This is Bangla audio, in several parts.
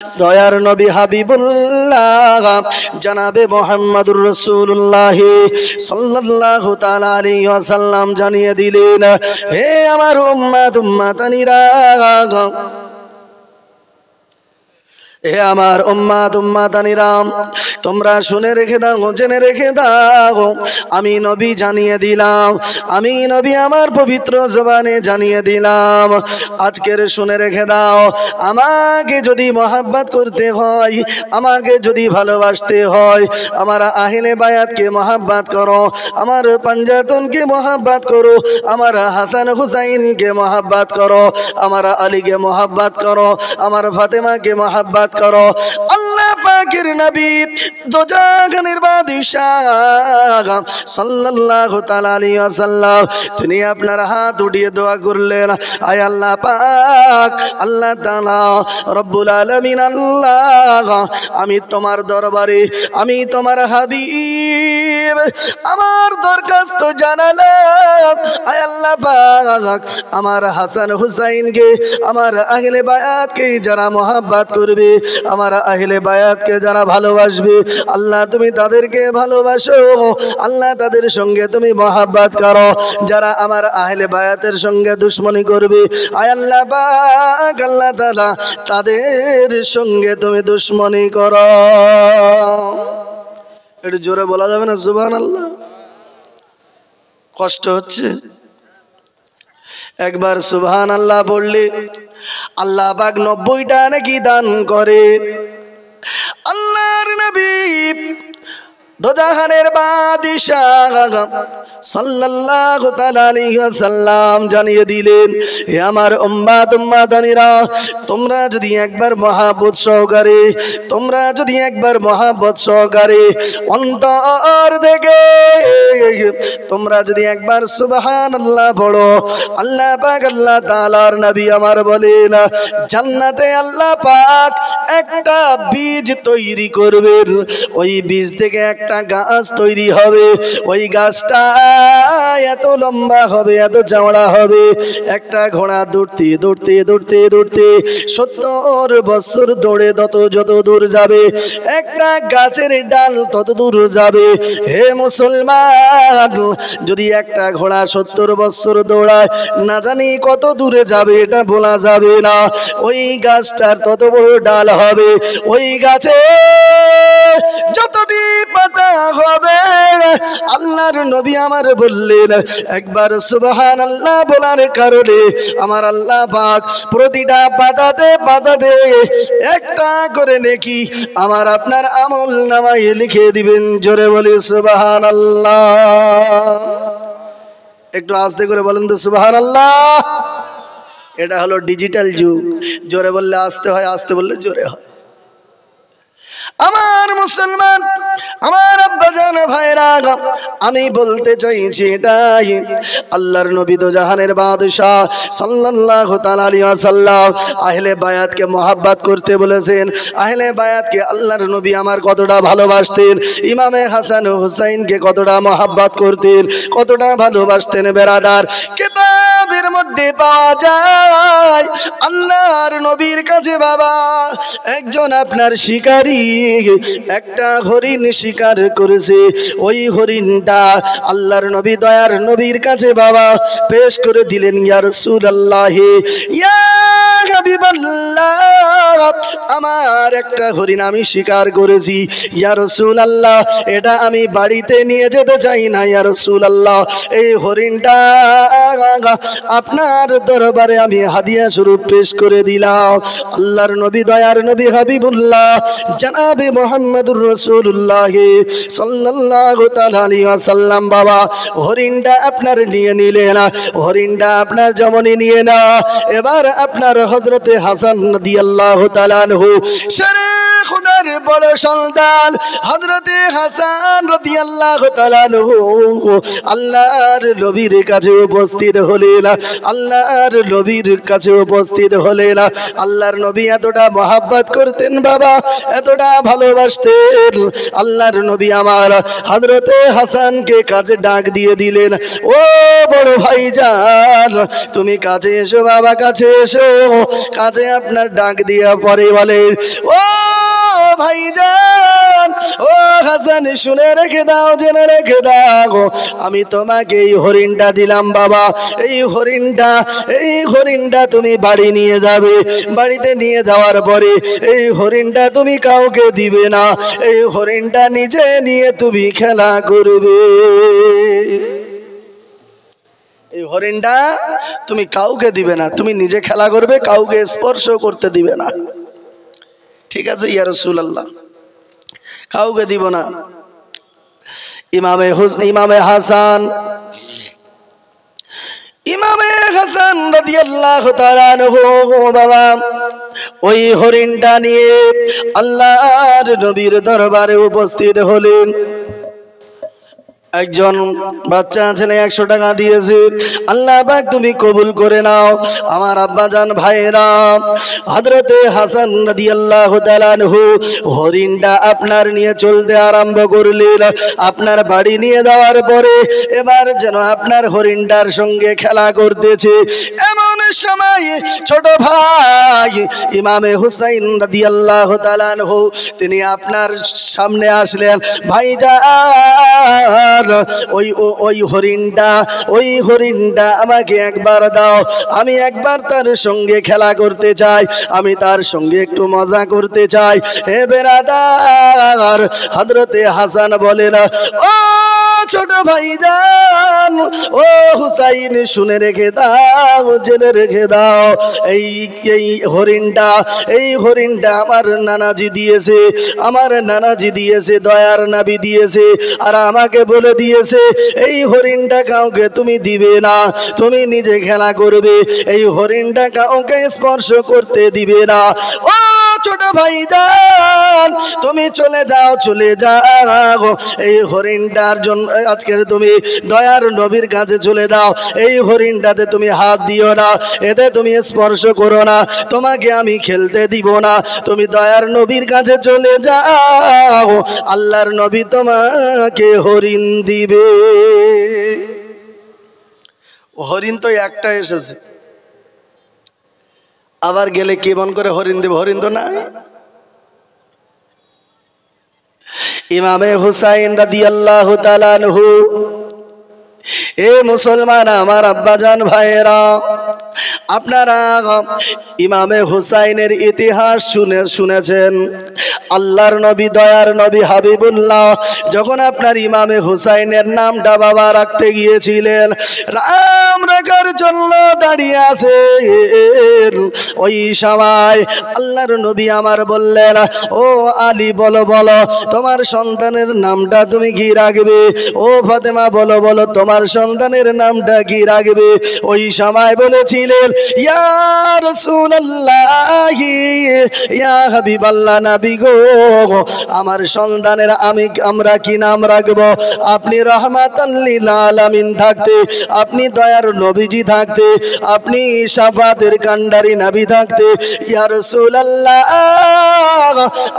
দয়ার নবী হাবিবুল্লাহ জনাবে মুহাম্মদুর রাসূলুল্লাহ সাল্লাল্লাহু তাআলা আলাইহি ওয়াসাল্লাম জানিয়ে দিলেন, হে আমার উম্মাতানিরা, হে আমার উম্মাতানিরা, তোমরা শুনে রেখে দাও, জেনে রেখে দাও, আমি নবী জানিয়ে দিলাম, আমি নবী আমার পবিত্র জবানে জানিয়ে দিলাম। আজকের শুনে রেখে দাও, আমাকে যদি মহব্বত করতে হয়, আমাকে যদি ভালোবাসতে হয়, আমার আহলে বায়াতকে মহব্বত করো, আমার পাঞ্জাতনকে মহব্বত করো, আমার হাসান হুসাইনকে মহব্বত করো, আমার আলীকে মহব্বত করো, আমার ফাতেমাকে মহব্বত করো। আল্লাহ পাকের নবী দোজাখানের বাদশাহ সাল্লাল্লাহু তাআলা আলাইহি ওয়াসাল্লাম তিনি আপনার হাত উঠিয়ে দোয়া করলেন, আয় আল্লাহ পাক, আল্লাহ তাআলা রব্বুল আলামিন, আল্লাহ আমি তোমার দরবারে, আমি তোমার হাবিব আমার দরখাস্ত জানালাম, আয় আল্লাহ পাক আমার হাসান হুসাইনকে, আমার আহলে বায়াতকে যারা মহব্বত করবে, আমার আহলে বায়াতকে যারা ভালোবাসবে, আল্লাহ তুমি তাদেরকে ভালোবাসো, আল্লাহ তাদের সঙ্গে তুমি মহব্বত করো। যারা আমার আহলে বায়াতের সঙ্গে দুশমনি করবে, আয় আল্লাহ পাক, আল্লাহ তাআলা তাদের সঙ্গে তুমি দুশমনি করো। একটু জোরে বলা যাবে না সুবহানাল্লাহ? কষ্ট হচ্ছে? একবার সুবহানাল্লাহ বললে আল্লাহ পাক 90টা নাকি দান করে। আল্লাহর নবী দোজাহানের বাদশাহ সাল্লাল্লাহু তাআলা আলাইহি ওয়াসাল্লাম জানিয়ে দিলেন, হে আমার উম্মাতানিরা, তোমরা যদি একবার মহব্বত সহকারে, তোমরা যদি একবার মহব্বত সহকারে অন্তর থেকে তোমরা যদি একবার সুবহানাল্লাহ পড়ো, আল্লাহ পাক আল্লাহ তাআলার নবী আমার বলেন, জান্নাতে আল্লাহ পাক একটা বীজ তৈরি করবেন, ওই বীজ থেকে একটা গাছ তৈরি হবে, ওই গাছটা এত লম্বা হবে, এত চওড়া হবে, একটা ঘোড়া দৌড়তে দৌড়তে দৌড়তে দৌড়তে 70 বছর দৌড়ে যত দূর যাবে, একটা গাছের ডাল তত দূর যাবে। হে মুসলমান, যদি একটা ঘোড়া 70 বছর দৌড়ায়, না জানি কত দূরে যাবে, এটা বলা যাবে না। ওই গাছটার তত বড় ডাল হবে, ওই গাছে যতটি পাতা হবে, আল্লাহর নবী আমার বললেন, একবার সুবহানাল্লাহ বলার কারণে আমার আল্লাহ পাক প্রতিটা পাতাতে পাতাতে একটা করে নেকি আমার আপনার আমল নামায় লিখে দিবেন। জোরে বলি সুবহানাল্লাহ। একটু আস্তে করে বলেন তো সুবহানাল্লাহ। এটা হলো ডিজিটাল যুগ, জোরে বললে আস্তে হয়, আস্তে বললে জোরে হয়। আমার মুসলমান, আমার আব্বাজান ভাইরা, আমি বলতে চাইছি এটাই, আল্লাহর নবী দোজাহানের বাদশাহ সাল্লাল্লাহু তাআলা আলাইহি ওয়াসাল্লাম আহলে বায়াতকে মহব্বত করতে বলেছেন। আহলে বায়াতকে আল্লাহর নবী আমার কতটা ভালোবাসতেন, ইমামে হাসান হুসাইনকে কতটা মহব্বত করতেন, কতটা ভালোবাসতেন বেরাদার, কিতাবের মধ্যে পাওয়া যায়। আল্লাহর নবীর কাছে বাবা একজন আপনার শিকারী একটা হরিণ শিকার করেছে, ওই হরিণটা আল্লাহর নবী দয়ার নবীর কাছে বাবা পেশ করে দিলেন, ইয়া রাসূলুল্লাহ, ইয়া হাবিবাল্লাহ, আমার একটা হরিণ আমি শিকার করেছি, ইয়া রাসূলুল্লাহ, এটা আমি বাড়িতে নিয়ে যেতে চাই না, ইয়া রাসূলুল্লাহ, এই হরিণটা আপনার দরবারে আমি হাদিয়া স্বরূপ পেশ করে দিলাম। আল্লাহর নবী দয়ার নবী হাবিবুল্লাহ জনাবে মুহাম্মদুর রাসূলুল্লাহ সাল্লাল্লাহু তাআলা আলাইহি ওয়াসাল্লাম বাবা হরিণটা আপনার নিয়ে নিলেন, হরিণটা আপনার যেমনই নিয়ে না, এবার আপনার হযরতে হাসান রাদিয়াল্লাহু তাআলা আনহু শারে খোদার বড় সন্তান হযরতে হাসান রাদিয়াল্লাহু তাআলা আনহু আল্লাহর নবীর কাছে উপস্থিত হলেন। আল্লাহর নবীর কাছে উপস্থিত হলেন। আল্লাহর নবী এতটা মহব্বত করতেন বাবা, এতটা ভালোবাসতেন। আল্লাহর নবী আমার হযরতে হাসানকে কাছে ডাক দিয়ে দিলেন, ও বড় ভাইজান তুমি কাছে এসো বাবা, কাছে এসো। কাছে আপনার ডাক দিয়া পরে বলে, ও ভাইজান, ও হাসান শুনে রেখে দাও, জেনে রেখে দাও, আমি তোমাকে এই হরিণটা দিলাম বাবা। এই হরিণটা তুমি বাড়ি নিয়ে যাবে। বাড়িতে নিয়ে যাওয়ার পরে এই হরিণটা তুমি কাউকে দিবে না। এই হরিণটা নিজে নিয়ে তুমি খেলা করবে। এই হরিণটা তুমি কাউকে দিবে না, তুমি নিজে খেলা করবে, কাউকে স্পর্শ করতে দিবে না। ঠিক আছে ইয়া রাসূলুল্লাহ, কাউকে দিব না। ইমামে হাসান রাদিয়াল্লাহু তাআলা আনহু বাবা ওই হরিণটা নিয়ে আল্লাহর নবীর দরবারে উপস্থিত হলেন। একজন বাচ্চা ছেলে 100 টাকা দিয়েছে, আল্লাহ পাক তুমি কবুল করে নাও। আমার আব্বাজান ভাইরা হযরতে হাসান রাদিয়াল্লাহু তাআলা আনহু হরিণটা আপনার নিয়ে চলতে আরম্ভ করলেন। আপনার বাড়ি নিয়ে যাওয়ার পরে এবার যেন আপনার হরিণটার সঙ্গে খেলা করতেছে। এমন সময় ছোট ভাই ইমামে হুসাইন রাদিয়াল্লাহু তাআলা আনহু তিনি আপনার সামনে আসলেন। ভাইজান ওই হরিণটা আমাকে একবার দাও, আমি একবার তার সঙ্গে খেলা করতে চাই, আমি তার সঙ্গে একটু মজা করতে চাই। হে বেরাদার, হযরতে হাসান বলেন, ও ছোট ভাইজান, ও হুসাইন শুনে রেখে দাও, জেনে রেখে দাও, এই হরিণটা আমার নানাজি দিয়েছে, আমার নানাজি দিয়েছে, দয়ার নবী দিয়েছে। আর আমাকে বলে দিয়েছে এই হরিণটা কাউকে তুমি দিবে না, তুমি নিজে খেলা করবে, এই হরিণটা কাউকে স্পর্শ করতে দিবে না। ও ছোট ভাইজান তুমি চলে যাও, চলে যাও, এই হরিণটার জন্য আজকের তুমি দয়ার নবীর কাছে চলে দাও। এই হরিণটাতে তুমি হাত দিও না, এতে তুমি স্পর্শ করো না, তোমাকে আমি খেলতে দিব না, তুমি দয়ার নবীর কাছে চলে যাও, আল্লাহর নবী তোমাকে হরিণ দিবে। হরিণ তো একটা এসেছে, আবার গেলে কি মন করে হরিণ দেব? হরিণ তো নাই। ইমামে হুসাইন রাদিয়াল্লাহু তাআলা আনহু, এ মুসলমান আমার আব্বাজান ভাইয়েরা, আপনারা ইমামে হুসাইনের ইতিহাস শুনেছেন। আল্লাহর নবী দয়ার নবী হাবিবুল্লাহ যখন আপনার ইমামে হুসাইনের নামটা বাবা রাখতে গিয়েছিলেন, নাম রাখার জন্য দাঁড়িয়ে আছে, ওই সময় আল্লাহর নবী আমার বললেন, ও আলী বলো বলো তোমার সন্তানের নামটা তুমি কি রাখবে? ও ফাতেমা বলো বলো তোমার সন্তানের নামটা কি রাখবে? ওই সময় বলেছিলেন, ইয়া রাসূলুল্লাহ, ইয়া হাবিবাল্লাহ, নবী গো আমার সন্তানের আমরা কি নাম রাখবো? আপনি রাহমাতাল লিল আলামিন থাকতে, আপনি দয়ার নবীজি থাকতে, আপনি শাফাতের কান্ডারি নবী থাকতে, ইয়া রাসূলুল্লাহ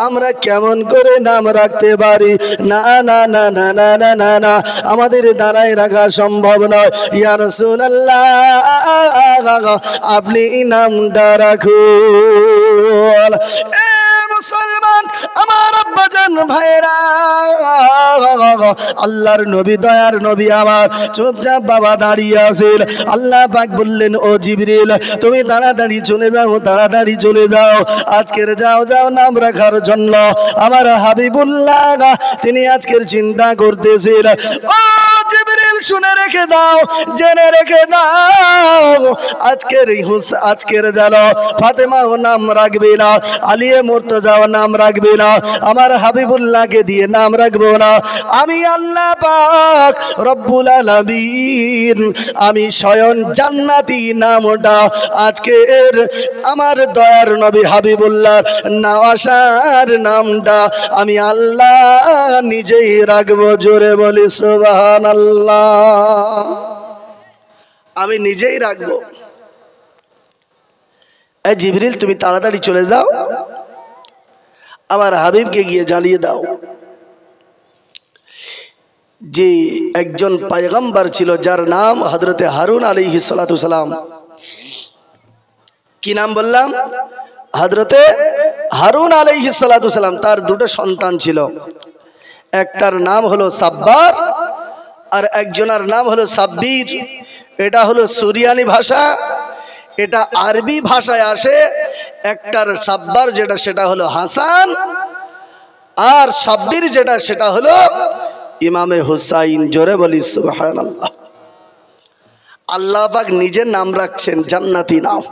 আমরা কেমন করে নাম রাখতে পারি? না না না না না না না না, আমাদের দ্বারাই রাখা সম্ভব নয়। ইয়া রাসূলুল্লাহ আপনি নামটা রাখুন। এ মুসলমান আমার আব্বাজান ভাইরা, আল্লাহর নবী দয়ার নবী আমার চুপচাপ বাবা দাঁড়িয়ে আছেন। আল্লাহ পাক বললেন, ও জিবরিল তুমি তাড়াতাড়ি চলে যাও, তাড়াতাড়ি চলে যাও, আজকের যাও যাও নাম রাখার জন্য আমার হাবিবুল্লাহ তিনি আজকের চিন্তা করতেছেন। ও জিবরিল জিবরিল শুনে রেখে দাও, জেনে রেখে দাও, আজকের যেন ফাতেমাও নাম রাখবে না, আলিয়ে মুর্তজাও নাম রাখবে না, আমার হাবিবুল্লাহকে দিয়ে নাম রাখবো না। আমি আল্লাহ পাক রব্বুল আলামিন আমি স্বয়ং জান্নাতি নামটা আজকের আমার দয়ার নবী হাবিবুল্লাহর নওয়াসার নামটা আমি আল্লাহ নিজেই রাখবো। জোরে বলি সুবহানাল্লাহ। আমি নিজেই রাখবো। এই জিবরিল তুমি তাড়াতাড়ি চলে যাও, আমার হাবিবকে গিয়ে জানিয়ে দাও যে একজন পয়গম্বর ছিল যার নাম হযরতে হারুন আলাইহিস সালাতু সালাম। কি নাম বললাম? হযরতে হারুন আলাইহিস সালাতু সালাম। তার দুটো সন্তান ছিল, একটার নাম হলো সাব্বার আর একজনের নাম হলো সাব্বির। এটা হলো সুরিয়ানি ভাষা, এটা আরবি ভাষায় আসে। একটার সাব্বার যেটা সেটা হলো হাসান, আর সাব্বির যেটা সেটা হলো ইমামে হুসাইন। জোরে বলি সুবহানাল্লাহ। আল্লাহ পাক নিজের নাম রাখছেন জান্নাতি নাম।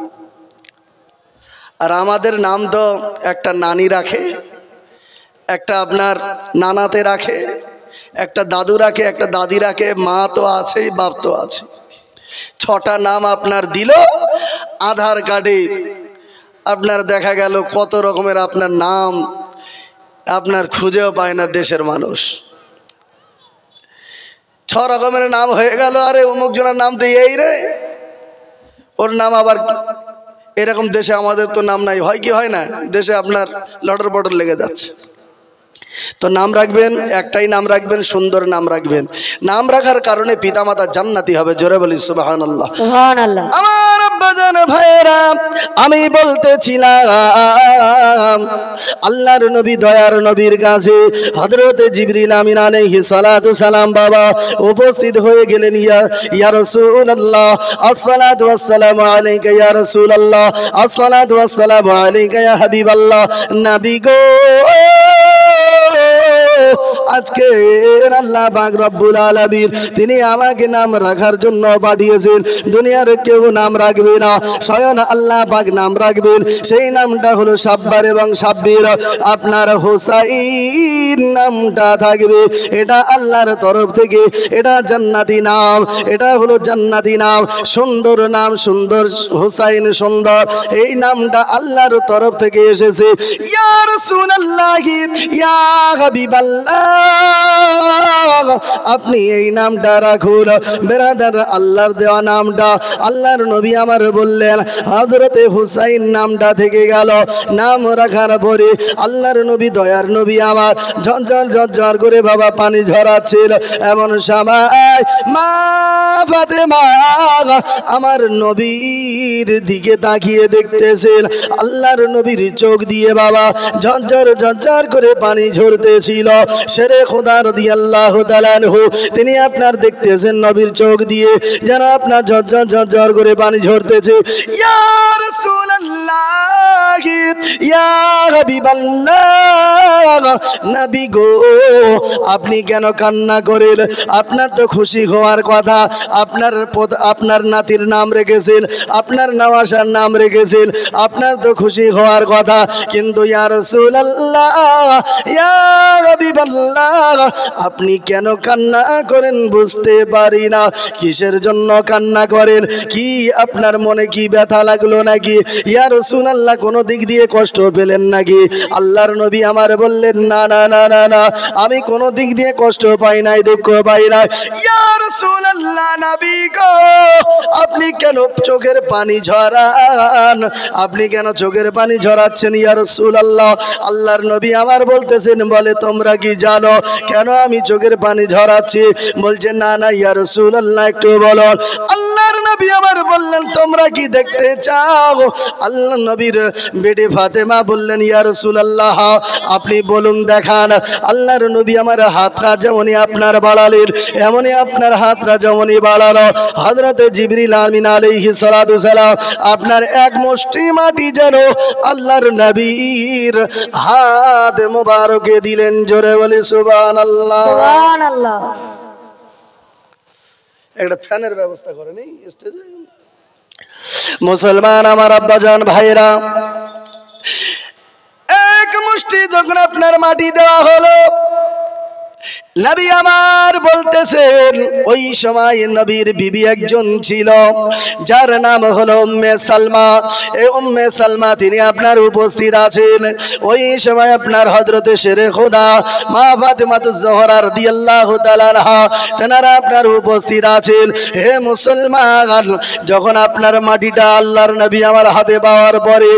আর আমাদের নাম তো একটা নানি রাখে, একটা আপনার নানাতে রাখে, একটা দাদু রাখে, একটা দাদি রাখে, মা তো আছেই, বাপ তো আছে। 6টা নাম আপনার দিল। আধার কার্ডে আপনার দেখা গেল কত রকমের আপনার নাম আপনার খুঁজেও পায় না দেশের মানুষ। 6 রকমের নাম হয়ে গেল। আরে অমুক জনের নাম তো এই রে, ওর নাম আবার এরকম। দেশে আমাদের তো নাম নাই, হয় কি হয় না? দেশে আপনার লটর পটর লেগে যাচ্ছে। তো নাম রাখবেন, একটাই নাম রাখবেন, সুন্দর নাম রাখবেন। নাম রাখার কারণে পিতামাতা জান্নাতি হবে। জোরে বলি সুবহানাল্লাহ। সুবহানাল্লাহ। আমার আব্বাজান ভাইরা, আমি বলতেছিলাম আল্লাহর নবী দয়ার নবীর কাছে হযরতে জিবরিল আমিন আলাইহিস সালাতু সালাম বাবা উপস্থিত হয়ে গেলেন। ইয়া রাসূলুল্লাহ আসসালাতু ওয়াসসালামু আলাইকা ইয়া রাসূলুল্লাহ, আসসালাতু ওয়াসসালামু আলাইকা ইয়া হাবিবাল্লাহ। নবী গো, আজকে আল্লাহ পাক রব্বুল আলামিন তিনি আমাকে নাম রাখার জন্য পাঠিয়েছেন। দুনিয়ার কেউ নাম রাখবে না, স্বয়ং আল্লাহ পাক নাম রাখবেন। সেই নামটা হলো সাব্বার এবং সাব্বির। আপনার হুসাইন নামটা থাকবে, এটা আল্লাহর তরফ থেকে, এটা জান্নাতি নাম, এটা হলো জান্নাতি নাম, সুন্দর নাম, সুন্দর হুসাইন সুন্দর। এই নামটা আল্লাহর তরফ থেকে এসেছে। ইয়া রাসূলুল্লাহ, ইয়া হাবিবাল্লাহ, আপনি এই নামটা রাখুন। বেরাদার, আল্লাহর দেওয়া নামটা আল্লাহর নবী আমার বললেন হযরতে হুসাইন নামটা থেকে গেল। নাম রাখার পরে আল্লাহর নবী দয়ার নবী আমার ঝরঝর ঝরঝর করে বাবা পানি ঝরাচ্ছিল। এমন সময় মা ফাতেমা আমার নবীর দিকে তাকিয়ে দেখতেছেন। আল্লাহর নবীর চোখ দিয়ে বাবা ঝরঝর ঝরঝর করে পানি ঝরতেছিল। শেরে খোদা রাদিয়াল্লাহু তাআলা আনহু তিনি আপনার দেখতেছেন নবীর চোখ দিয়ে যেন আপনার ঝরঝর ঝরঝর করে পানি ঝরতেছে। ইয়া রাসূলুল্লাহ, ইয়া হাবিবাল্লাহ, নবী গো, আপনি কেন কান্না করেন? আপনার তো খুশি হওয়ার কথা। আপনার নাতির নাম রেখেছেন, আপনার নওয়াসার নাম রেখেছেন, আপনার তো খুশি হওয়ার কথা। কিন্তু ইয়া রাসূলুল্লাহ, ইয়া হাবিবাল্লাহ, আপনি কেন কান্না করেন বুঝতে পারি না। কিসের জন্য কান্না করেন? কি আপনার মনে কি ব্যথা লাগলো নাকি? ইয়া রাসূলুল্লাহ, কোন দিক দিয়ে কষ্ট পেলেন নাকি? আল্লাহর নবী আমার বললেন না না না না না, আমি কোন দিক দিয়ে কষ্ট পাই নাই, দুঃখ পাই নাই। ইয়া রাসূলুল্লাহ, নবী গো, আপনি কেন চোখের পানি ঝরান? আপনি কেন চোখের পানি ঝরাচ্ছেন ইয়া রাসূলুল্লাহ? আল্লাহর নবী আমার বলতেছেন, বলে তোমরা কি জানো কেন আমি চোখের পানি ঝরাচ্ছি? বলছে না না ইয়া রাসূলুল্লাহ, একটু বলো। আল্লাহর নবী আমার বললেন, তোমরা কি দেখতে চাও? আল্লাহর নবীর বেটি ফাতেমা বললেন, ইয়া রাসূলুল্লাহ, আপনি বলুন, দেখান। আল্লাহর নবী আমার হাতটা যেমনই আপনার বাড়ালেন, এমনই আপনার হাতটা যেমনই বাড়ালো। হযরতে জিবরিল আমিন আলাইহিস সালাতু সালাম আপনার এক মুষ্টি মাটি যেন আল্লাহর নবীর হাত মোবারকে দিলেন। জোরে বলি সুবহানাল্লাহ, সুবহানাল্লাহ। একটা ফ্যানের ব্যবস্থা করেন এই স্টেজে। মুসলমান আমার আব্বাজান ভাইরা, এক মুষ্টি যখন আপনার মাটি দেওয়া হলো, নবী আমার বলতেছেন ওই সময় নবীর বিবি একজন ছিল যার নাম হলো উম্মে সালমা। এই উম্মে সালমা তিনি আপনার উপস্থিত আছেন। ওই সময় আপনার হযরতে শেরে খোদা মা ফাতেমাতুজ জোহরা রাদিয়াল্লাহু তাআলা আনহা তেনারা আপনার উপস্থিত আছেন। হে মুসলমান, যখন আপনার মাটিটা আল্লাহর নবী আমার হাতে পাওয়ার পরে,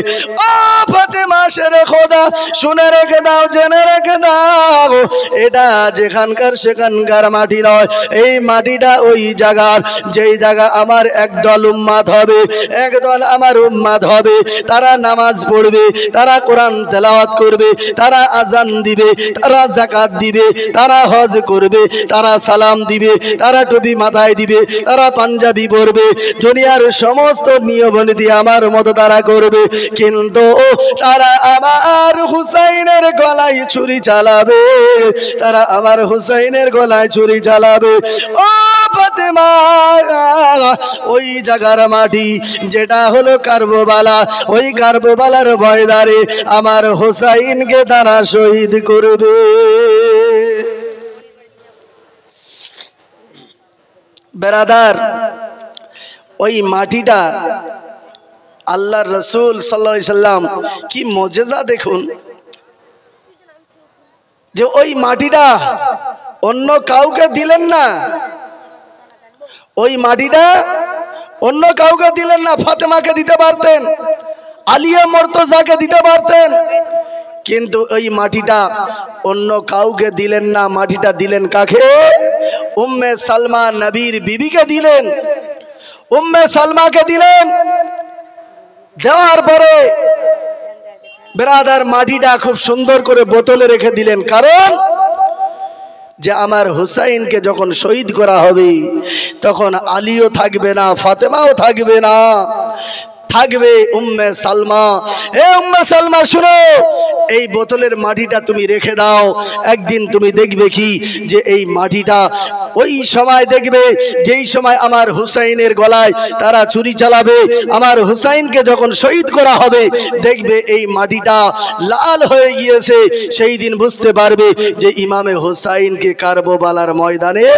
ও ফাতেমা শেরে খোদা শুনে রেখে দাও, জেনে রেখে দাও, এটা যেখানকার সেখানকার মাটি নয়। এই মাটিটা ওই জায়গার, যেই জায়গা আমার একদল উম্মাত হবে, একদল আমার উম্মাত হবে। তারা নামাজ পড়বে, তারা কোরআন তেলাওয়াত করবে, তারা আজান দিবে, তারা যাকাত দিবে, তারা হজ করবে, তারা সালাম দিবে, তারা টুপি মাথায় দিবে, তারা পাঞ্জাবি পরবে, দুনিয়ার সমস্ত নিয়ম নীতি আমার মতো তারা করবে। কিন্তু তারা আমার হুসাইনের গলায় ছুরি চালাবে, তারা আমার হুসাইনের গলায় ছুরি চালাবে। ও ফাতেমা, ওই জায়গার মাটি যেটা হলো কারবালা, ওই কারবালার ময়দানে আমার হুসাইনকে তারা শহীদ করবে। বেরাদার, ওই মাটিটা আল্লাহর রাসূল সাল্লাল্লাহু আলাইহি সাল্লাম কি মুজিজা দেখুন, যে ওই মাটিটা অন্য কাউকে দিলেন না, ওই মাটিটা অন্য কাউকে দিলেন না। ফাতেমাকে দিতে পারতেন, আলিয়া মুর্তজাকে দিতে পারতেন, কিন্তু ওই মাটিটা অন্য কাউকে দিলেন না। মাটিটা দিলেন কাকে? উম্মে সালমা নবীর বিবিকে দিলেন, উম্মে সালমাকে দিলেন। দেওয়ার পরে বেরাদার মাটিটা খুব সুন্দর করে বোতলে রেখে দিলেন, কারণ যে আমার হুসাইনকে যখন শহীদ করা হবে তখন আলীও থাকবে না, ফাতেমাও থাকবে না, থাকবে উম্মে সালমা। এ উম্মে সালমা শুনো, এই বোতলের মাটিটা তুমি রেখে দাও। একদিন তুমি দেখবে কি যে এই মাটিটা ওই সময় দেখবে যেই সময় আমার হুসাইনের গলায় তারা ছুরি চালাবে, আমার হুসাইনকে যখন শহীদ করা হবে, দেখবে এই মাটিটা লাল হয়ে গিয়েছে। সেই দিন বুঝতে পারবে যে ইমামে হুসাইনকে কারবালার ময়দানে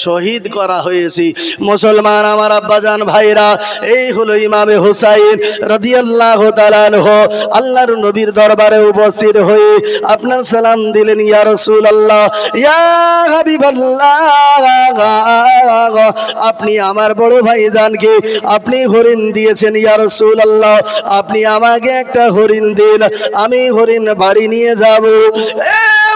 শহীদ করা হয়েছে। মুসলমান আমার আব্বাজান ভাইরা, এই হলো ইমামে হুসাইন রাদিয়াল্লাহু তাআলা আনহু। আল্লাহর নবীর দরবারে উপস্থিত হয়ে আপনার সালাম দিলেন, ইয়া রাসূলুল্লাহ, ইয়া হাবিবাল্লাহ, আপনি আমার বড় ভাইজানকে আপনি হরিণ দিয়েছেন, ইয়া রাসূলুল্লাহ, আপনি আমাকে একটা হরিণ দিন, আমি হরিণ বাড়ি নিয়ে যাব।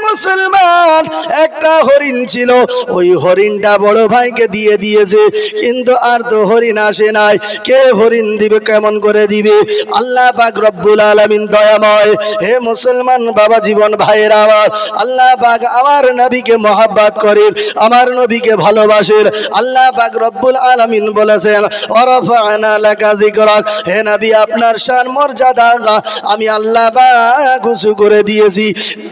মুসলমান, একটা হরিণ ছিল, ওই হরিণটা বড় ভাইকে দিয়ে দিয়েছে, কিন্তু আর তো হরিণ আসে নাই। কে হরিণ দিবে, কেমন করে দিবে? আল্লাহ পাক রব্বুল আলামিন দয়াময়। হে মুসলমান বাবা জীবন ভাইয়েরা আমার, আল্লাহ পাক আমার নবীকে মহব্বত করেন, আমার নবীকে ভালোবাসেন। আল্লাহ পাক রব্বুল আলামিন বলেছেন, ওয়ারাফা'না লাকা যিকরাক, হে নবী আপনার শান মর্যাদা আমি আল্লাহ পাক উঁচু করে দিয়েছি।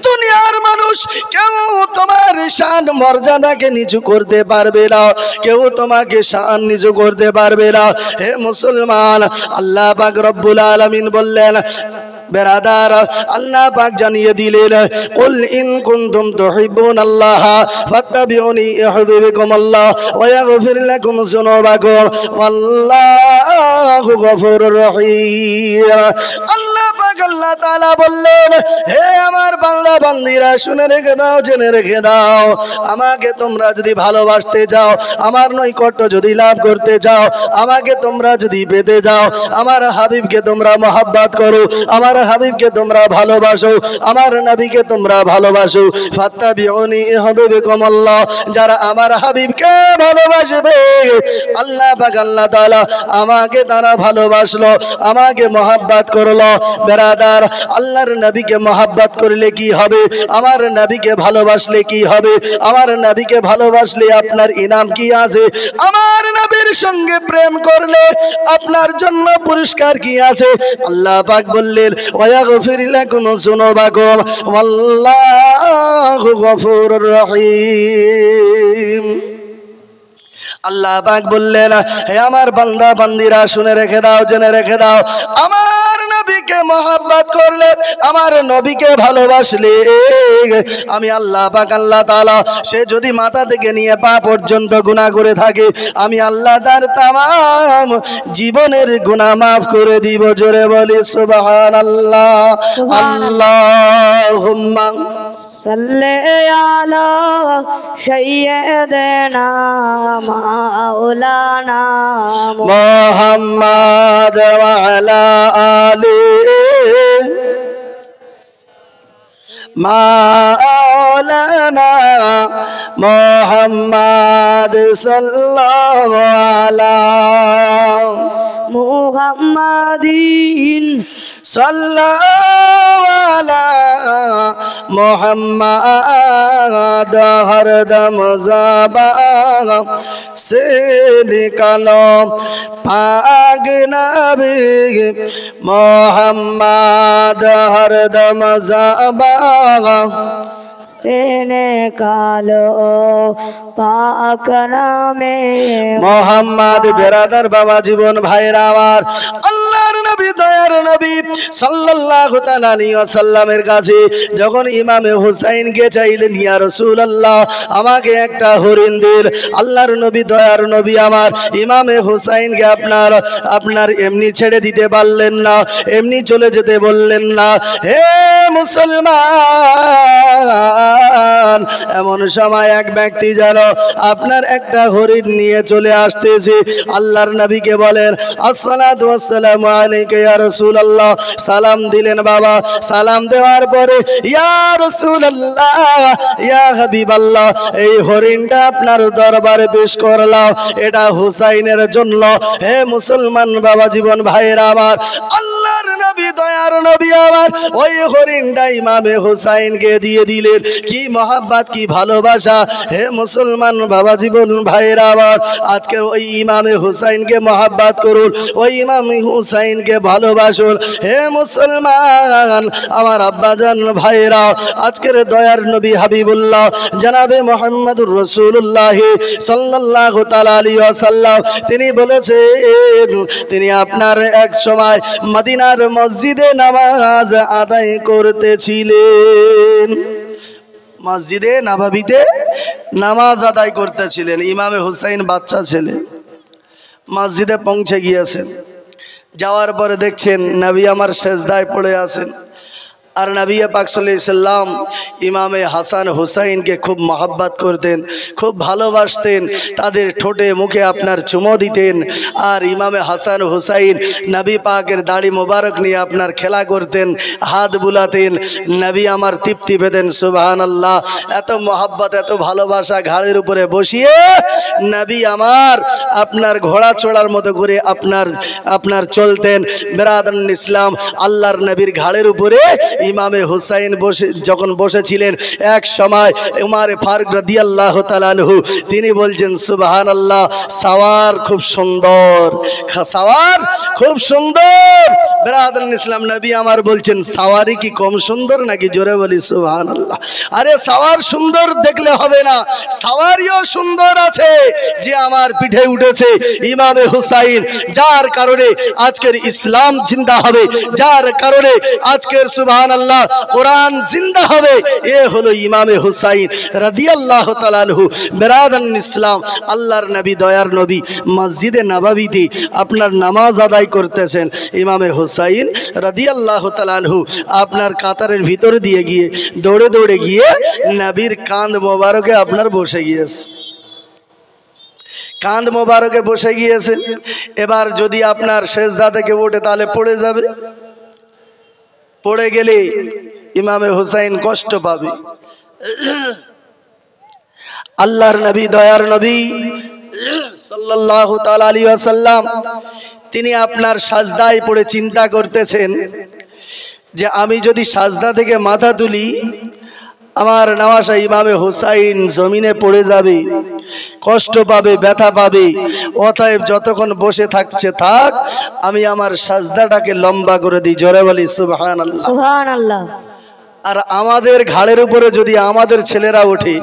দুনিয়ার মানুষ কেউ তোমার শান মর্যাদাকে নিচু করতে পারবে না, কেউ তোমাকে শান নিচু করতে পারবে না। হে মুসলমান, আল্লাহ পাক রব্বুল আলামিন বললেন, বেরাদার, আল্লাহ পাক জানিয়ে দিলেন, কুল ইন কুনতুম তুহিব্বুনাল্লাহ ফাত্তাবিউনি ইউহিব্বুকুমুল্লাহ ওয়া ইয়াগফির লাকুম যুনুবাকুম ওয়াল্লাহু গফুরুর রহিম। আল্লাহ পাক আল্লাহ তাআলা বললেন, হে আমার বান্দা বান্দীরা, শুনে রেখে দাও, জেনে রেখে দাও, আমাকে তোমরা যদি ভালোবাসতে চাও, আমার নৈকট্য যদি লাভ করতে চাও, আমাকে তোমরা যদি পেতে যাও, আমার হাবিবকে তোমরা মহব্বত করো, আমার হাবিবকে তোমরা ভালোবাসো, আমার নবীকে তোমরা ভালোবাসো, ফাত্তাবিউনি ইউহিব্বুকুমুল্লাহ, যারা আমার হাবিবকে ভালোবাসবে, আল্লাহ পাক আল্লাহ তাআলা আমাকে তারা ভালোবাসলো, আমাকে মহব্বত করলো। বেরাদার, আল্লাহর নবীকে মহব্বত করলে কি হবে? আমার নবীকে ভালোবাসলে কি হবে? আমার নবীকে ভালোবাসলে আপনার ইনাম কি আছে? আমার নবীর সঙ্গে প্রেম করলে আপনার জন্য পুরস্কার কি আছে? আল্লাহ পাক বললেন, ওয়াগফির লাকুম যুনুবাকুম ওয়াল্লাহু গফুরুর রহিম। আল্লাহ পাক বললেন, হে আমার বান্দা বান্দিরা শুনে রেখে দাও, জেনে রেখে দাও, আমার নবীকে মহব্বত করলে, আমার নবীকে ভালোবাসলে, আমি আল্লাহ পাক আল্লাহ তাআলা সে যদি মাথা থেকে নিয়ে পা পর্যন্ত গুনাহ করে থাকে, আমি আল্লাহ তার তামাম জীবনের গুনাহ মাফ করে দিব। জোরে বলি সুবহানাল্লাহ। আল্লাহুম্মা সাল্লি আলা সাইয়্যিদিনা মাওলানা মুহাম্মাদ ওয়া আলা আলি মাওলানা মুহাম্মাদ সাল্লাল্লাহু আলা মুহাম্মাদিন সাল্লাল্লাহু আলা মুহাম্মাদ হরদম যাবা সে নিকালো পাক নবী মুহাম্মাদ হরদম যাবা সেনে কালো পাক নামে মোহাম্মদ। বেরাদার বাবা জীবন ভাইরা আমার, আল্লাহর নবী দয়ার নবী সাল্লাল্লাহু তাআলা আলাইহি ওয়াসাল্লামের কাছে যখন ইমামে হুসাইনকে চাইলেন, ইয়া রাসূলুল্লাহ আমাকে একটা হরিণ দিন, আল্লাহর নবী দয়ার নবী আমার ইমামে হুসাইনকে আপনার এমনি ছেড়ে দিতে পারলেন না, এমনি চলে যেতে বললেন না। হে মুসলমান, এমন সময় এক ব্যক্তি যেন আপনার একটা হরিণ নিয়ে চলে আসতেছে, আল্লাহর নবীকে বলেন, আসসালাতু ওয়াসসালামু আলাইকা ইয়া রাসূলুল্লাহ। সালাম দিলেন বাবা, সালাম দেওয়ার পরে ইয়া রাসূলুল্লাহ ইয়া হাবিবাল্লাহ, এই হরিণটা আপনার দরবারে পেশ করলাম, এটা হুসাইনের জন্য। হে মুসলমান বাবা জীবন ভাইরা আমার, আল্লাহর নবী দয়ার নবী আমার ওই হরিণটা ইমামে হুসাইনকে দিয়ে দিলেন। কি মহব্বত, কি ভালোবাসা। হে মুসলমান বাবা জীবন ভাইরা আমার, আজকের ওই ইমামে হুসাইনকে মহব্বত করুন, ওই ইমামে হুসাইনকে ভালোবাসুন। হে মুসলমান আমার আব্বাজান ভাইরা, আজকের দয়ার নবী হাবিবুল্লাহ জনাবে মুহাম্মদুর রাসূলুল্লাহ সাল্লাল্লাহু তাআলা আলাইহি ওয়াসাল্লাম তিনি বলেছেন, তিনি আপনার এক সময় মদিনার মসজিদে নামাজ আদায় করতেছিলেন, মসজিদে নববীতে নামাজ আদায় করতেছিলেন। ইমামে হুসাইন বাচ্চা ছেলে, মসজিদে পৌঁছে গিয়েছেন। যাওয়ার পরে দেখছেন নবী আমার সেজদায় পড়ে আছেন, আর নবী পাক সাল্লাল্লাহু আলাইহি সাল্লাম ইমামে হাসান হুসাইনকে খুব মহব্বত করতেন, খুব ভালোবাসতেন, তাদের ঠোঁটে মুখে আপনার চুমো দিতেন। আর ইমামে হাসান হুসাইন নবী পাকের দাড়ি মোবারক নিয়ে আপনার খেলা করতেন, হাত বুলাতেন, নবী আমার তৃপ্তি পেতেন। সুবহানাল্লাহ, এত মহব্বত, এত ভালোবাসা। ঘাড়ের উপরে বসিয়ে নবী আমার আপনার ঘোড়া চড়ার মতো করে আপনার চলতেন। বেরাদান ইসলাম, আল্লাহর নবীর ঘাড়ের উপরে ইমামে হুসাইন যখন বসেছিলেন, এক সময় উমর ফারুক রাদিয়াল্লাহু তাআলা আনহু তিনি বলছেন, সুবহানাল্লাহ, সাওয়ার খুব সুন্দর, সাওয়ার খুব সুন্দর। বেরাদান ইসলাম, নবী আমার বলছেন, সাওয়ারি কি কম সুন্দর নাকি? জোরে বলি সুবহানাল্লাহ। আরে সাওয়ার সুন্দর দেখলে হবে না, সাওয়ারিও সুন্দর আছে যে আমার পিঠে উঠেছে ইমামে হুসাইন, যার কারণে আজকের ইসলাম জিন্দা হবে, যার কারণে আজকের সুবহানাল্লাহ কোরআন জিন্দা হবে। এ হলো ইমামে হুসাইন রাদিয়াল্লাহু তাআলা আনহু। বেরাদান ইসলাম, আল্লাহর নবী দয়ার নবী মসজিদে নববীতে আপনার নামাজ আদায় করতেছেন। ইমামে হুসাইন রাদিয়াল্লাহু তাআলা আনহু আপনার কাতারের ভিতর দিয়ে গিয়ে দৌড়ে দৌড়ে গিয়ে নবীর কাঁধ মোবারকে আপনার বসে গিয়েছে, কাঁধ মোবারকে বসে গিয়েছে। এবার যদি আপনার সেজদা থেকে ওঠে তাহলে পড়ে যাবে, পড়ে গেলে ইমামে হুসাইন কষ্ট পাবে। আল্লাহর নবী দয়ার নবী সাল্লাল্লাহু তাআলা আলাইহি ওয়াসাল্লাম তিনি আপনার সাজদায় পড়ে চিন্তা করতেছেন যে আমি যদি সাজদা থেকে মাথা তুলি, আমার নওয়াসা ইমামে হুসাইন জমিনে পড়ে যাবে, কষ্ট পাবে, ব্যথা পাবে। অতএব যতক্ষণ বসে থাকছে থাক, আমি আমার সাজদাটাকে লম্বা করে দিই। জোরে বলি সুবহানাল্লাহ, সুবহানাল্লাহ। আর আমাদের ঘাড়ের উপরে যদি আমাদের ছেলেরা ওঠে,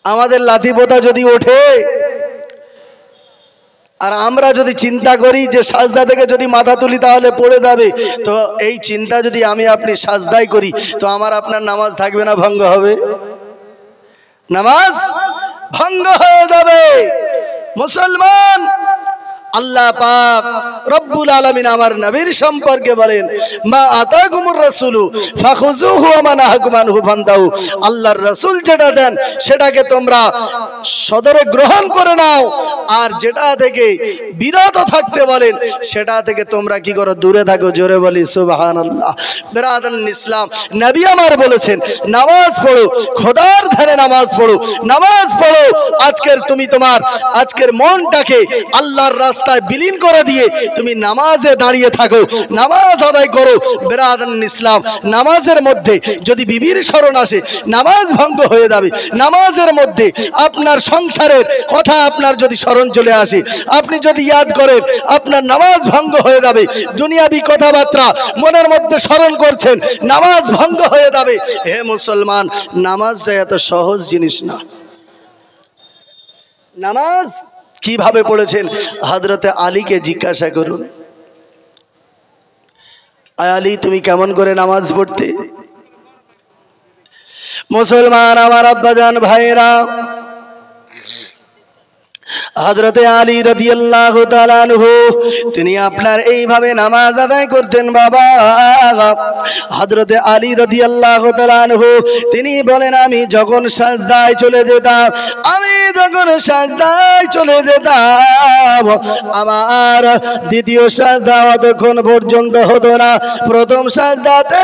আমাদের লাঠি পোতা যদি ওঠে, আর আমরা যদি চিন্তা করি যে সাজদা থেকে যদি মাথা তুলি তাহলে পড়ে যাবে, তো এই চিন্তা যদি আমি আপনি সাজদাই করি তো আমার আপনার নামাজ থাকবে না, ভঙ্গ হবে? নামাজ ভঙ্গ হয়ে যাবে। মুসলমান, আল্লাহ পাক রব্বুল আলামিন আমার নবীর সম্পর্কে বলেন, মা আতাকুমুর রাসূলু ফাখুযুহু ওয়া মা নাহাকুম আনহু ফান্তাহু। আল্লাহর রাসূল যেটা দেন সেটাকে তোমরা সদরে গ্রহণ করে নাও, আর যেটা থেকে বিরত থাকতে বলেন সেটা থেকে তোমরা কি করো, দূরে থাকো। জোরে বলি সুবহানাল্লাহ। বিরাদান ইসলাম, নবী আমার বলেছেন নামাজ পড়ো, খোদার ধ্যানে নামাজ পড়ো, নামাজ পড়ো। তুমি তোমার আজকের মনটাকে আল্লাহর রাস্তায় বিলীন করে দিয়ে তুমি নামাজে দাঁড়িয়ে থাকো, নামাজ আদায় করো। বিরাদান ইসলাম, নামাজের মধ্যে যদি বিবির স্মরণ আসে নামাজ ভঙ্গ হয়ে যাবে। নামাজের মধ্যে আপনার সংসারের কথা আপনার যদি স্মরণ চলে আসে, আপনি যদি ইয়াদ করেন, আপনার নামাজ ভঙ্গ হয়ে যাবে। দুনিয়াবি কথাবার্তা মনের মধ্যে স্মরণ করছেন, নামাজ ভঙ্গ হয়ে যাবে। হে মুসলমান, নামাজটা এত সহজ জিনিস না। নামাজ কিভাবে পড়েছেন হযরতে আলীকে জিজ্ঞাসা করুন, আলী তুমি কেমন করে নামাজ পড়তে? মুসলমান আমার আব্বাজান ভাইরা, হযরতে আলী রাদিয়াল্লাহু তাআলা আনহু তিনি আপনার এইভাবে নামাজ আদায় করতেন। বাবা, হযরতে আলী রাদিয়াল্লাহু তাআলা আনহু তিনি বলেন, আমি যখন সাজদায় চলে যেতাম, আমার দ্বিতীয় সাজদা অতক্ষণ পর্যন্ত হতো না। প্রথম সাজদাতে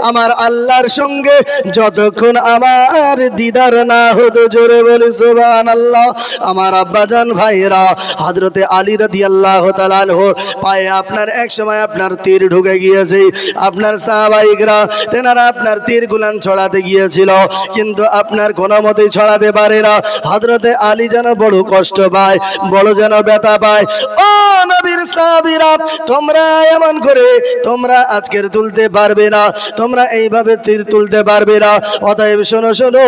আমার আল্লাহর সঙ্গে যতক্ষণ আমার দিদার না হতো। জোরে বলি সুবহানাল্লাহ। আমার আব্বাজান ভাইরা, হযরতে আলী রাদিয়াল্লাহু তাআলা আনহু পায়ে আপনার এক সময় আপনার তীর ঢুকে গিয়েছে। আপনার সাহাবাইকরা তেনারা আপনার তীর গুলান ছড়াতে গিয়েছিল, কিন্তু আপনার কোনো মতেই ছড়াতে পারে না। হযরতে আলী যেন বড় কষ্ট পায়, বড় যেন ব্যথা পায়। ও নবীর সাহাবীরা, তোমরা এমন করে তোমরা আজকের তুলতে পারবে না, তোমরা এইভাবে তীর তুলতে পারবে না। অতএব শোনো শোনো,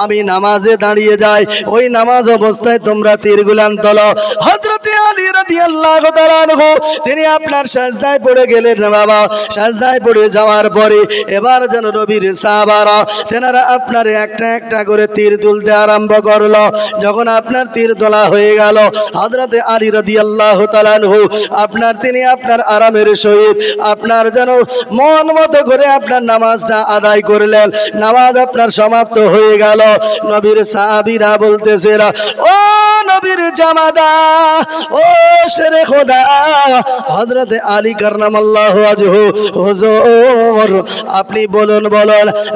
আমি নামাজে দাঁড়িয়ে যাই, ওই নামাজ অবস্থায় তোমরা তীর গুলান তোলো। হযরতে আলী রাদিয়াল্লাহু তাআলা আনহু তিনি আপনার সাজদায় পড়ে গেলেন। বাবা, সাজদায় পড়ে যাওয়ার পরে এবার যেন নবীর সাহাবারা তেনারা আপনার একটা একটা করে তীর তুলতে আরম্ভ করলো। যখন আপনার তীর তোলা হয়ে গেল, হযরতে আলী রাদিয়াল্লাহু তাআলা আনহু আপনার তিনি আপনার আরামের সহিত আপনার যেন মন মতো করে আপনার নামাজটা আদায় করলেন। নামাজ আপনার সমাপ্ত হয়ে গেল। নবীর সাহাবীরা বলতেছে, ও নবীর জামাদা, ও শেরে খোদা হযরতে আলী কাররামাল্লাহু ওয়াজহু, হুজুর আপনি বলুন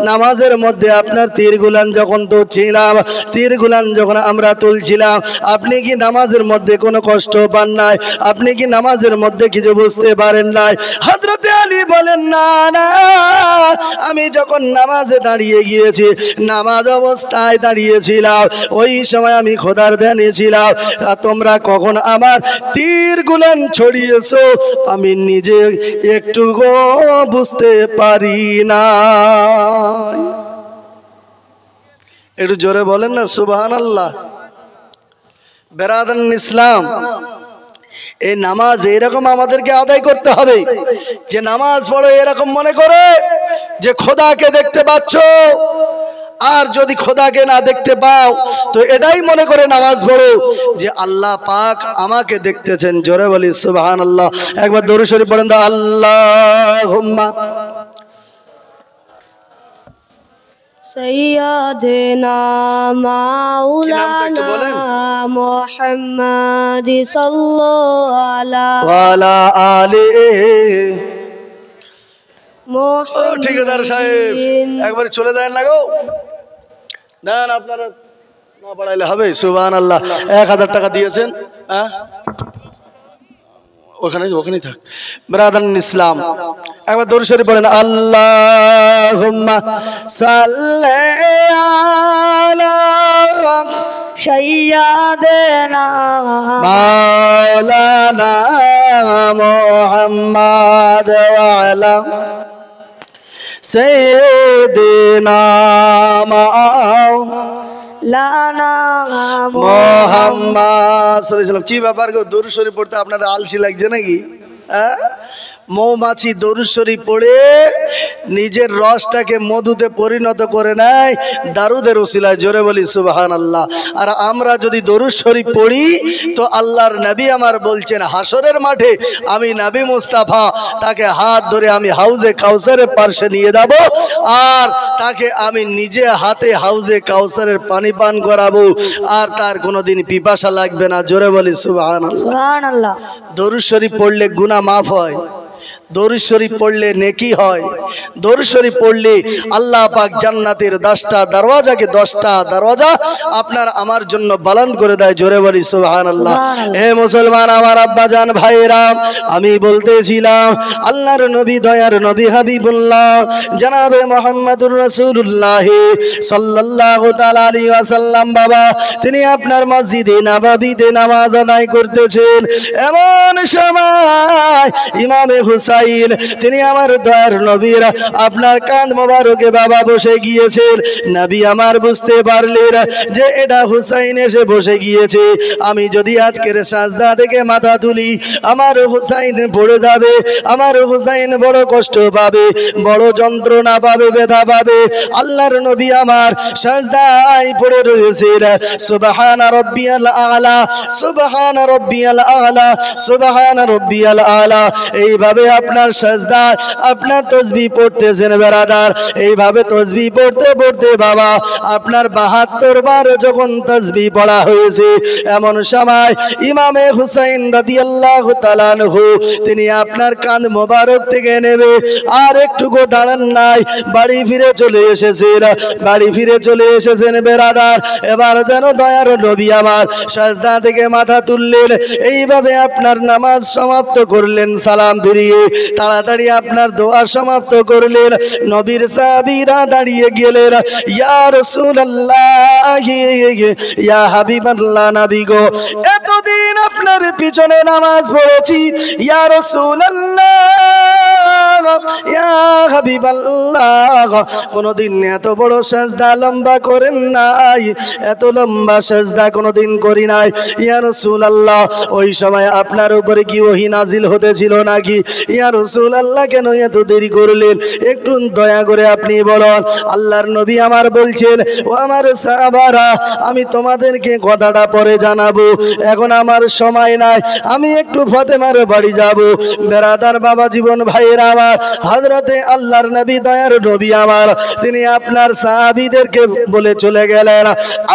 নামাজের মধ্যে আপনার তীরগুলান যখন তুলছিলাম, তীরগুলান যখন আমরা তুলছিলাম, আপনি কি নামাজের মধ্যে কোনো কষ্ট পান নাই? আপনি কি নামাজের মধ্যে কিছু বুঝতে পারেন নাই? হযরতে আলী বলেন, না না, আমি যখন নামাজে দাঁড়িয়ে গিয়েছি, নামাজ অবস্থায় দাঁড়িয়েছিলাম, ওই সময় আমি খোদার ধ্যানে ছিলাম। তোমরা কখন আমার তীর গুলান ছড়িয়েছো আমি নিজে একটু বুঝতে পারি না। একটু জোরে বলেন না সুবহানাল্লাহ। বেরাদান ইসলাম, এই নামাজ এরকম আমাদেরকে আদায় করতে হবে যে নামাজ পড়ো এরকম মনে করে যে খোদাকে দেখতে পাচ্ছ, আর যদি খোদাকে না দেখতে পাও তো এটাই মনে করে নামাজ পড়ো যে আল্লাহ পাক আমাকে দেখতেছেন। জোরে বলি সুবহানাল্লাহ। একবার দরুদ শরীফ পড়েন তো, আল্লাহুম্মা সৈয়দনা মাওলানা মুহাম্মদ সাল্লাল্লাহু ওয়ালা আলিহি। মুহাম্মদ। ঠিকাদার সাহেব একবার চলে যায় না গো, দেন আপনারা না পড়াইলে হবে। সুবহানাল্লাহ। 1000 টাকা দিয়েছেন, হ্যাঁ ওখানেই থাক। ব্রাদার ইসলাম, একবার দরুদ শরীফ পড়েন, আল্লাহুম্মা সাল্লি আলা সাইয়্যিদানা মাওলানা মুহাম্মদ ওয়া আলা সাইয়্যিদিনা লানা মোহাম্মদ সাল্লাল্লাহু আলাইহি ওয়াসাল্লাম। কি ব্যাপার গো, দরুদ শরীফ পড়তে আপনাদের আলসি লাগছে নাকি? মৌমাছি দরুদ শরীফ পড়ে নিজের রসটাকে মধুতে পরিণত করে নেয় দারুদের ওসিলায়। জোরে বলি সুবহানাল্লাহ। আর আমরা যদি দরুদ শরীফ পড়ি তো আল্লাহর নবী আমার বলছেন হাসরের মাঠে আমি নবী মুস্তাফা তাকে হাত ধরে আমি হাউজে কাউসারের পাশে নিয়ে যাব আর তাকে আমি নিজে হাতে হাউজে কাউসারের পানি পান করাবো আর তার কোনোদিন পিপাসা লাগবে না। জোরে বলি সুবহানাল্লাহ। সুবহানাল্লাহ। দরুদ শরীফ পড়লে গুনাহ মাফ হয়, দরুদ শরীফ পড়লে নেকি হয়, দরুদ শরীফ পড়লে আল্লাহ পাক জান্নাতের 10টা দরওয়াজাকে 10টা দরওয়াজা আপনার আমার জন্য বুলন্দ করে দেয়। জোরে বলি সুবহানাল্লাহ। হে মুসলমান আমার আব্বা জান ভাইরা, আমি বলতেছিলাম আল্লাহর নবী দয়ার নবী হাবিবুল্লাহ জনাবে মুহাম্মদুর রাসূলুল্লাহ সাল্লাল্লাহু তাআলা আলাইহি ওয়াসাল্লাম বাবা তিনি আপনার মসজিদে নববীতে নামাজ আদায় করতেছেন। এমন সময় ইমামে হুসাইন তিনি আমার দয়ার নবীর আপনার কাঁধ মোবারকে বাবা বসে গিয়েছেন। নবী আমার বুঝতে পারলেন যে এটা হুসাইন এসে বসে গিয়েছে, আমি যদি আজকের সাজদা থেকে মাথা তুলি আমার হুসাইন পড়ে যাবে, আমার হুসাইন বড় কষ্ট পাবে, বড় যন্ত্রণা পাবে, ব্যথা পাবে। আল্লাহর নবী আমার সাজদায় পড়ে রয়েছেন। সুবহান রাব্বিয়াল আলা, সুবহান রাব্বিয়াল আলা, সুবহান রাব্বিয়াল আলা। এইভাবে আপনার সাজদা আপনার তাসবিহ পড়তেছেন বেরাদার। এইভাবে তাসবিহ পড়তে পড়তে বাবা আপনার 72 বার যখন তাসবিহ পড়া হয়েছে এমন সময় ইমামে হুসাইন রাদিয়াল্লাহু তাআলা আনহু তিনি আপনার কাঁধ মোবারক থেকে নেবে আর একটুকু দাঁড়ান নাই, বাড়ি ফিরে চলে এসেছেন, বাড়ি ফিরে চলে এসেছেন বেরাদার। এবার যেন দয়ার নবী আমার সাজদা থেকে মাথা তুললেন, এইভাবে আপনার নামাজ সমাপ্ত করলেন সালাম ফিরিয়ে, তাড়াতাড়ি আপনার দোয়া সমাপ্ত করলেন। নবীর সাহাবীরা দাঁড়িয়ে গেলেন, ইয়া রাসূলুল্লাহ ইয়া হাবিবাল্লাহ নবী গো এতদিন আপনার পিছনে নামাজ পড়েছি, ইয়া রাসূলুল্লাহ ইয়া হাবিবাল্লাহ কোনদিন এত বড় সাজদা লম্বা করেন নাই, এত লম্বা সাজদা কোনদিন করি নাই ইয়া রাসূলুল্লাহ। ওই সময় আপনার উপরে কি ওহী নাজিল হতেছিল নাকি? ইয়া রাসূলুল্লাহ কেন এত দেরি করলেন? একটু দয়া করে আপনি বলুন। আল্লাহর নবী আমার বলছেন ও আমার সাহাবারা আমি তোমাদেরকে কথাটা পরে জানাবো, এখন আমার সময় নাই, আমি একটু ফাতেমার বাড়ি যাব। বেরাদার বাবা জীবন ভাইয়েরা আমার হযরতে আল্লাহর নবী দয়ার নবী আমার তিনি আপনার সাহাবীদেরকে বলে চলে গেলেন।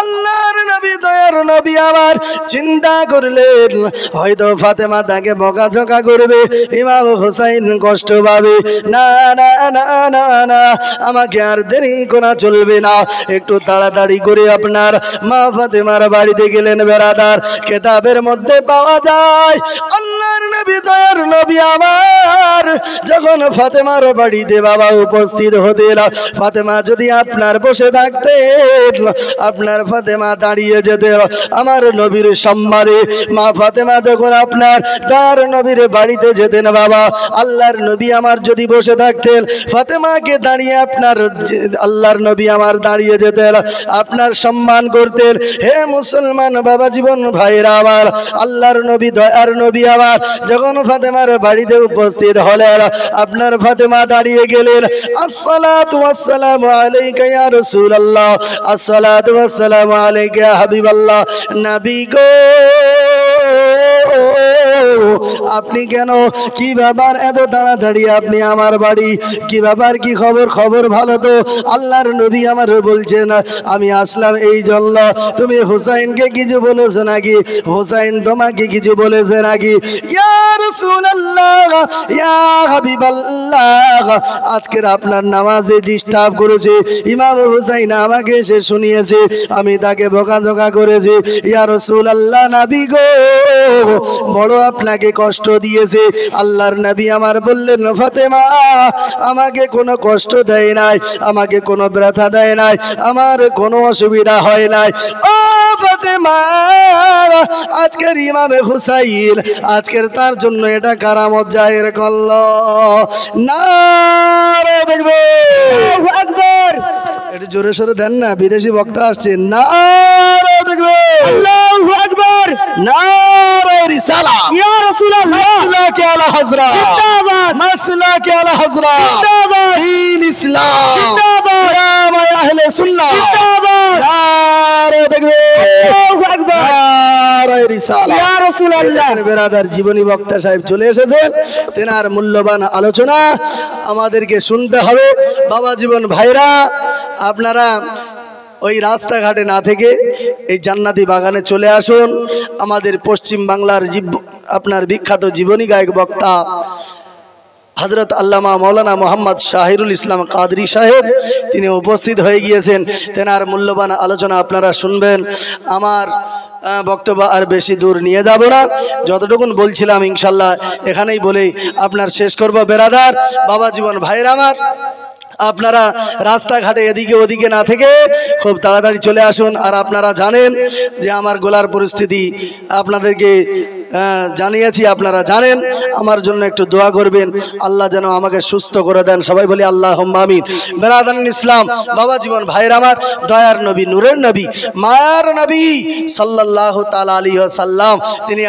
আল্লাহর নবী দয়ার নবী আমার চিন্তা করলেন হয়তো ফাতেমা তাকে বকাঝকা করবে, ইমাম হুসাইন কষ্ট পাবে, না না না না না আমাকে আর দেরি করা চলবে না, একটু তাড়াতাড়ি করে আপনার মা ফাতেমার বাড়িতে গেলেন। বেরাদার কিতাবের মধ্যে পাওয়া যায় আল্লাহর নবী দয়ার নবী আমার যখন ফাতেমার বাড়িতে বাবা উপস্থিত হতেন, ফাতেমা যদি আপনার বসে থাকতেন আপনার ফাতেমা দাঁড়িয়ে যেতেন আমার নবীর সম্মানে। মা ফাতেমা যখন আপনার তার নবীর বাড়িতে যেতেন বাবা আল্লাহর নবী আমার যদি বসে থাকতেন ফাতেমাকে দাঁড়িয়ে আপনার আল্লাহর নবী আমার দাঁড়িয়ে যেতেন, আপনার সম্মান করতেন। হে মুসলমান বাবা জীবন ভাইরা আমার আল্লাহর নবী দয়ার নবী আমার যখন ফাতেমার বাড়িতে উপস্থিত হলেন আপনার ফাতেমা দাঁড়িয়ে গেলেন, আসসালাতু ওয়াসসালামু আলাইকা ইয়া রাসূলুল্লাহ, আসসালাতু ওয়াসসালামু আলাইকা ইয়া হাবিবাল্লাহ। নবী গো আপনি কেন, কি ব্যাপার এত তাড়াতাড়ি আপনি আমার বাড়ি, কি ব্যাপার, কি খবর? খবর ভালো তো। আল্লাহর নবী আমার বলছেন আমি আসলাম এই জন্য, তুমি হুসাইনকে কিছু বলেছো নাকি? হুসাইন তোমাকে কিছু বলেছে নাকি? ইয়া রাসূলুল্লাহ ইয়া হাবিবাল্লাহ আজকের আপনার নামাজে ডিস্টার্ব করেছে, ইমাম হুসাইন আমাকে এসে শুনিয়েছে, আমি তাকে বকাঝকা করেছি। ইয়া রাসূলুল্লাহ নবী গো বড় আপনাকে কষ্ট দিয়েছে। আল্লাহর নবী আমার বললেন ফাতেমা আমাকে কোনো কষ্ট দেয় নাই, আমাকে কোনো ব্যথা দেয় নাই, আমার কোনো অসুবিধা হয় নাই। ও ফাতেমা আজকের ইমামে হুসাইন আজকের তার জন্য এটা কারামত জাহির করল। নারে দেখবে একটু জোরে সোরে দেন না, বিদেশি বক্তা আসছে। নারে দেখবে, আল্লাহু আকবার, নারে রিসালা, ইয়া রাসূলুল্লাহ, মাসলাকে আলা হযরত, জিন্দাবাদ, মাসলাকে আলা হযরত, জিন্দাবাদ, দ্বীন ইসলাম, জিন্দাবাদ, ইমাম আহলে সুন্নাহ, জিন্দাবাদ, নারে দেখবে, আল্লাহু আকবার, নারে রিসালা। ইয়া রাসূলুল্লাহ। বেরাদার জীবনী বক্তা সাহেব চলে এসেছেন, তেনার মূল্যবান আলোচনা আমাদেরকে শুনতে হবে। বাবা জীবন ভাইরা, আপনারা ওই রাস্তাঘাটে না থেকে এই জান্নাতি বাগানে চলে আসুন। আমাদের পশ্চিম বাংলার আপনার বিখ্যাত জীবনী গায়ক বক্তা হযরত আল্লামা মৌলানা মোহাম্মদ শাহিরুল ইসলাম কাদরি সাহেব তিনি উপস্থিত হয়ে গিয়েছেন। তেনার মূল্যবান আলোচনা আপনারা শুনবেন। আমার বক্তব্য আর বেশি দূর নিয়ে যাব না, যতটুকুন বলছিলাম ইনশাল্লাহ এখানেই বলেই আপনার শেষ করব। বেরাদার বাবা জীবন ভাইয়ের আমার, আপনারা রাস্তাঘাটে এদিকে ওদিকে না থেকে খুব তাড়াতাড়ি চলে আসুন। আর আপনারা জানেন যে আমার গলার পরিস্থিতি আপনাদেরকে জানিয়েছি, আপনারা জানেন। আমার জন্য একটু দোয়া করবেন, আল্লাহ যেন আমাকে সুস্থ করে দেন। সবাই বলি আল্লাহুম্মা আমিন। বেরাদান ইসলাম, বাবা জীবন ভাইয়ের আমার, দয়ার নবী, নূরের নবী, মায়ার নবী সাল্লাল্লাহু তাআলা আলাইহি ওয়াসাল্লাম তিনি